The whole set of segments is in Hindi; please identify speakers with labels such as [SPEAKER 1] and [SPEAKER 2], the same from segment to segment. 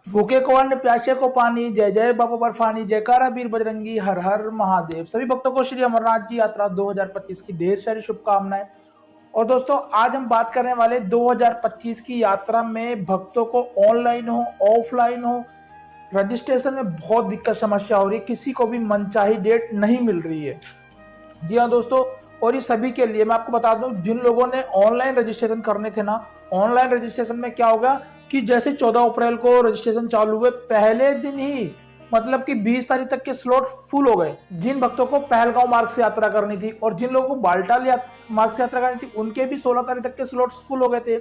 [SPEAKER 1] भूखे को अन्न प्यासे को पानी, जय जय बाबा बर्फानी, जयकारा वीर बजरंगी, हर हर महादेव। सभी भक्तों को श्री अमरनाथ जी यात्रा 2025 की ढेर सारी शुभकामनाएं। और दोस्तों आज हम बात करने वाले 2025 की यात्रा में भक्तों को ऑनलाइन हो ऑफलाइन हो रजिस्ट्रेशन में बहुत दिक्कत समस्या हो रही है, किसी को भी मनचाही डेट नहीं मिल रही है। जी हाँ दोस्तों, और ये सभी के लिए मैं आपको बता दूं, जिन लोगों ने ऑनलाइन रजिस्ट्रेशन करने थे ना, ऑनलाइन रजिस्ट्रेशन में क्या होगा कि जैसे 14 अप्रैल को रजिस्ट्रेशन चालू हुए पहले दिन ही मतलब कि 20 तारीख तक के स्लॉट फुल हो गए। जिन भक्तों को पहलगांव मार्ग से यात्रा करनी थी और जिन लोगों को बालटाल मार्ग से यात्रा करनी थी उनके भी 16 तारीख तक के स्लॉट्स फुल हो गए थे।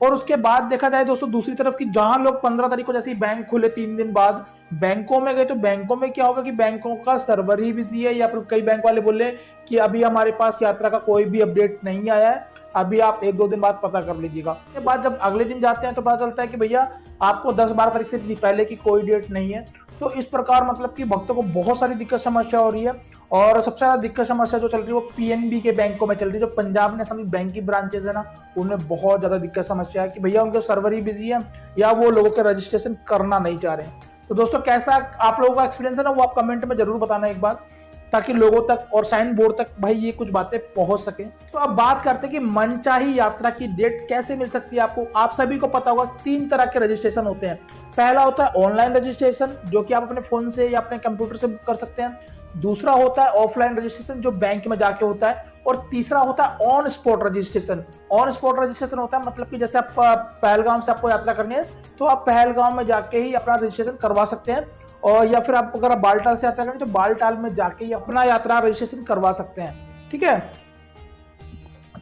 [SPEAKER 1] और उसके बाद देखा जाए दोस्तों दूसरी तरफ की जहां लोग 15 तारीख को जैसे ही बैंक खुले 3 दिन बाद बैंकों में गए, तो बैंकों में क्या होगा कि बैंकों का सर्वर ही बिजी है, या फिर कई बैंक वाले बोले कि अभी हमारे पास यात्रा का कोई भी अपडेट नहीं आया है, अभी आप 1-2 दिन बाद पता कर लीजिएगा। उसके बाद जब अगले दिन जाते हैं तो पता चलता है कि भैया आपको 10-12 तारीख से पहले की कोई डेट नहीं है। तो इस प्रकार मतलब कि भक्तों को बहुत सारी दिक्कत समस्या हो रही है। और सबसे ज्यादा दिक्कत समस्या जो चल रही है वो पीएनबी के बैंकों में चल रही है। जो पंजाब नेशनल बैंक की ब्रांचेस है ना, उनमें बहुत ज्यादा दिक्कत समस्या है कि भैया उनके सर्वर ही बिजी है या वो लोगों के रजिस्ट्रेशन करना नहीं चाह रहे हैं। तो दोस्तों कैसा आप लोगों का एक्सपीरियंस है ना, वो आप कमेंट में जरूर बताना एक बार, ताकि लोगों तक और साइन बोर्ड तक भाई ये कुछ बातें पहुंच सके। तो अब बात करते हैं कि मनचाही यात्रा की डेट कैसे मिल सकती है आपको। आप सभी को पता होगा 3 तरह के रजिस्ट्रेशन होते हैं। पहला होता है ऑनलाइन रजिस्ट्रेशन, जो कि आप अपने फोन से या अपने कंप्यूटर से कर सकते हैं। दूसरा होता है ऑफलाइन रजिस्ट्रेशन, जो बैंक में जाके होता है। और तीसरा होता है on spot registration. On spot registration होता है मतलब कि जैसे आप पहलगाम से आपको यात्रा करनी है तो आप पहलगाम में जाके ही अपना रजिस्ट्रेशन करवा सकते हैं। और या फिर आप अगर बालटाल से यात्रा करें तो बालटाल में जाके ही अपना यात्रा रजिस्ट्रेशन करवा सकते हैं। ठीक है,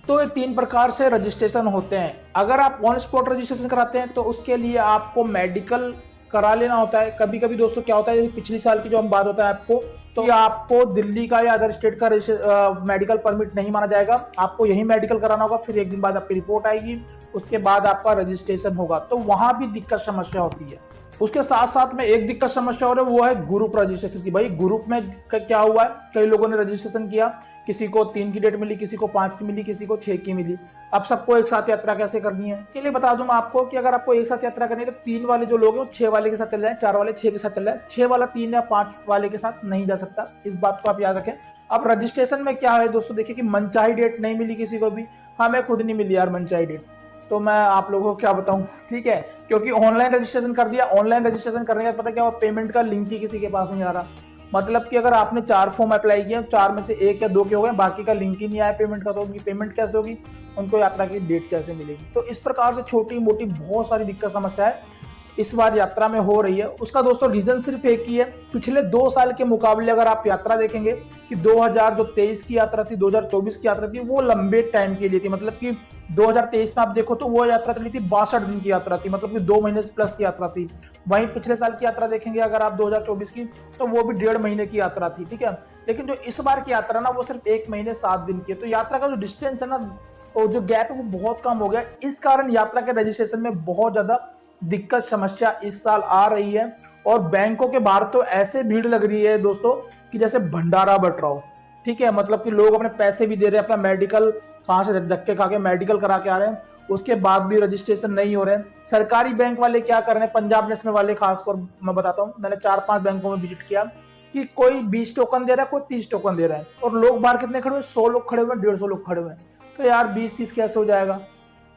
[SPEAKER 1] तो ये 3 प्रकार से रजिस्ट्रेशन होते हैं। अगर आप ऑन स्पॉट रजिस्ट्रेशन कराते हैं तो उसके लिए आपको मेडिकल करा लेना होता है। कभी कभी दोस्तों क्या होता है, जैसे पिछली साल की जो हम बात होता है आपको, तो ये आपको दिल्ली का या अदर स्टेट का मेडिकल परमिट नहीं माना जाएगा, आपको यही मेडिकल कराना होगा। फिर 1 दिन बाद आपकी रिपोर्ट आएगी, उसके बाद आपका रजिस्ट्रेशन होगा। तो वहां भी दिक्कत समस्या होती है। उसके साथ साथ में एक दिक्कत समस्या हो रही है, वो है ग्रुप रजिस्ट्रेशन की। भाई ग्रुप में क्या हुआ है, कई लोगों ने रजिस्ट्रेशन किया, किसी को 3 की डेट मिली, किसी को 5 की मिली, किसी को 6 की मिली। अब सबको एक साथ यात्रा कैसे करनी है, के लिए बता दूं मैं आपको कि अगर आपको एक साथ यात्रा करनी है तो 3 वाले जो लोग हैं वो 6 वाले के साथ चल जाए, 4 वाले 6 के साथ चल जाए। 6 वाला 3 या 5 वाले के साथ नहीं जा सकता, इस बात को आप याद रखें। अब रजिस्ट्रेशन में क्या है दोस्तों, देखिए कि मनचाही डेट नहीं मिली किसी को भी। हमें खुद नहीं मिली यार मनचाही डेट, तो मैं आप लोगों को क्या बताऊं। ठीक है, क्योंकि ऑनलाइन रजिस्ट्रेशन कर दिया। ऑनलाइन रजिस्ट्रेशन करने का पता क्या हुआ, पेमेंट का लिंक ही किसी के पास नहीं आ रहा। मतलब कि अगर आपने 4 फॉर्म अप्लाई किए, 4 में से 1 या 2 के हो गए, बाकी का लिंक ही नहीं आया पेमेंट का, तो उनकी पेमेंट कैसे होगी, उनको यात्रा की डेट कैसे मिलेगी। तो इस प्रकार से छोटी मोटी बहुत सारी दिक्कत समस्या है इस बार यात्रा में हो रही है। उसका दोस्तों रीजन सिर्फ एक ही है, पिछले 2 साल के मुकाबले अगर आप यात्रा देखेंगे कि 2023 की यात्रा थी, 2024 की यात्रा थी, वो लंबे टाइम के लिए थी। मतलब कि 2023 में आप देखो तो वो यात्रा चली थी 62 दिन की यात्रा थी, मतलब कि 2 महीने प्लस की यात्रा थी। वहीं पिछले साल की यात्रा देखेंगे अगर आप 2024 की, तो वो भी 1.5 महीने की यात्रा थी। ठीक है, लेकिन जो इस बार की यात्रा ना वो सिर्फ 1 महीने 7 दिन की है। तो यात्रा का जो डिस्टेंस है ना, और जो गैप है वो बहुत कम हो गया। इस कारण यात्रा के रजिस्ट्रेशन में बहुत ज्यादा दिक्कत समस्या इस साल आ रही है। और बैंकों के बाहर तो ऐसे भीड़ लग रही है दोस्तों कि जैसे भंडारा बट रहा हो। ठीक है, मतलब कि लोग अपने पैसे भी दे रहे हैं, अपना मेडिकल कहाँ से धक्के खा के मेडिकल करा के आ रहे हैं, उसके बाद भी रजिस्ट्रेशन नहीं हो रहे हैं। सरकारी बैंक वाले क्या कर रहे हैं, पंजाब नेशनल वाले खासकर मैं बताता हूँ, मैंने 4-5 बैंकों में विजिट किया कि कोई 20 टोकन दे रहा है, कोई 30 टोकन दे रहा है। और लोग बाहर कितने खड़े हुए, 100 लोग खड़े हुए, 150 लोग खड़े हुए। तो यार 20-30 कैसे हो जाएगा,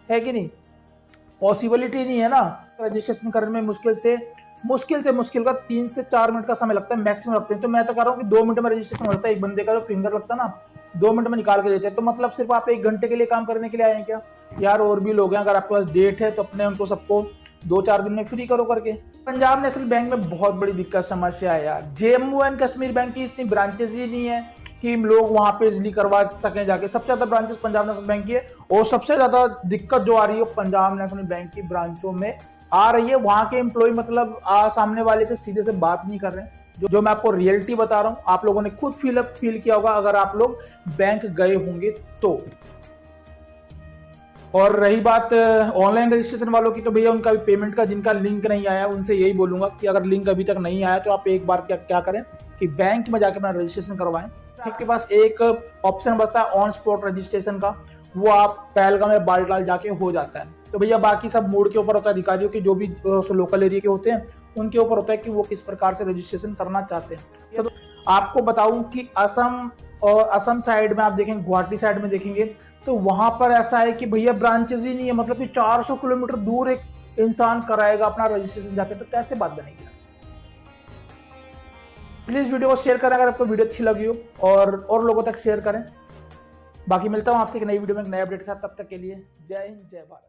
[SPEAKER 1] है कि नहीं, पॉसिबिलिटी नहीं है ना। रजिस्ट्रेशन करने में मुश्किल का 3 से 4 मिनट का समय लगता है मैक्सिमम लगते हैं। तो मैं तो कह रहा हूँ कि 2 मिनट में रजिस्ट्रेशन हो जाता है। एक बंदे का जो फिंगर लगता है ना, 2 मिनट में निकाल के देते हैं। तो मतलब सिर्फ आप 1 घंटे के लिए काम करने के लिए आए हैं क्या यार, और भी लोग हैं। अगर आपके पास डेट है तो अपने उनको सबको 2-4 दिन में फ्री करो करके। पंजाब नेशनल बैंक में बहुत बड़ी दिक्कत समस्या है यार। जम्मू एंड कश्मीर बैंक की इतनी ब्रांचेस ही नहीं है कि लोग वहां पे इजिली करवा सकें जाके। सबसे ज्यादा ब्रांचेस पंजाब नेशनल बैंक की है, और सबसे ज्यादा दिक्कत जो आ रही है पंजाब नेशनल बैंक की ब्रांचों में आ रही है। वहां के एम्प्लॉय मतलब सामने वाले से सीधे से बात नहीं कर रहे हैं। जो मैं आपको रियलिटी बता रहा हूँ, आप लोगों ने खुद फील किया होगा अगर आप लोग बैंक गए होंगे तो। और रही बात ऑनलाइन रजिस्ट्रेशन वालों की, तो भैया उनका भी पेमेंट का जिनका लिंक नहीं आया उनसे यही बोलूंगा कि अगर लिंक अभी तक नहीं आया तो आप एक बार क्या करें कि बैंक में जाकर अपना रजिस्ट्रेशन करवाएं। आपके पास एक ऑप्शन बचता है ऑन स्पॉट रजिस्ट्रेशन का, वो आप पहलगाम या बालटाल जाके हो जाता है। तो भैया बाकी सब मूड के ऊपर होता है, अधिकारियों के जो भी लोकल एरिया के होते हैं उनके ऊपर होता है कि वो किस प्रकार से रजिस्ट्रेशन करना चाहते हैं। तो आपको बताऊं कि असम और असम साइड में आप देखेंगे, गुवाहाटी साइड में देखेंगे तो वहां पर ऐसा है कि भैया ब्रांचेस ही नहीं है, मतलब कि 400 किलोमीटर दूर एक इंसान कराएगा अपना रजिस्ट्रेशन जाके, तो कैसे बात बनेगी। प्लीज वीडियो को शेयर करें अगर आपको वीडियो अच्छी लगी हो, और लोगों तक शेयर करें। बाकी मिलता हूं आपसे एक नई वीडियो में एक नए अपडेट के साथ, तब तक के लिए जय हिंद जय भारत।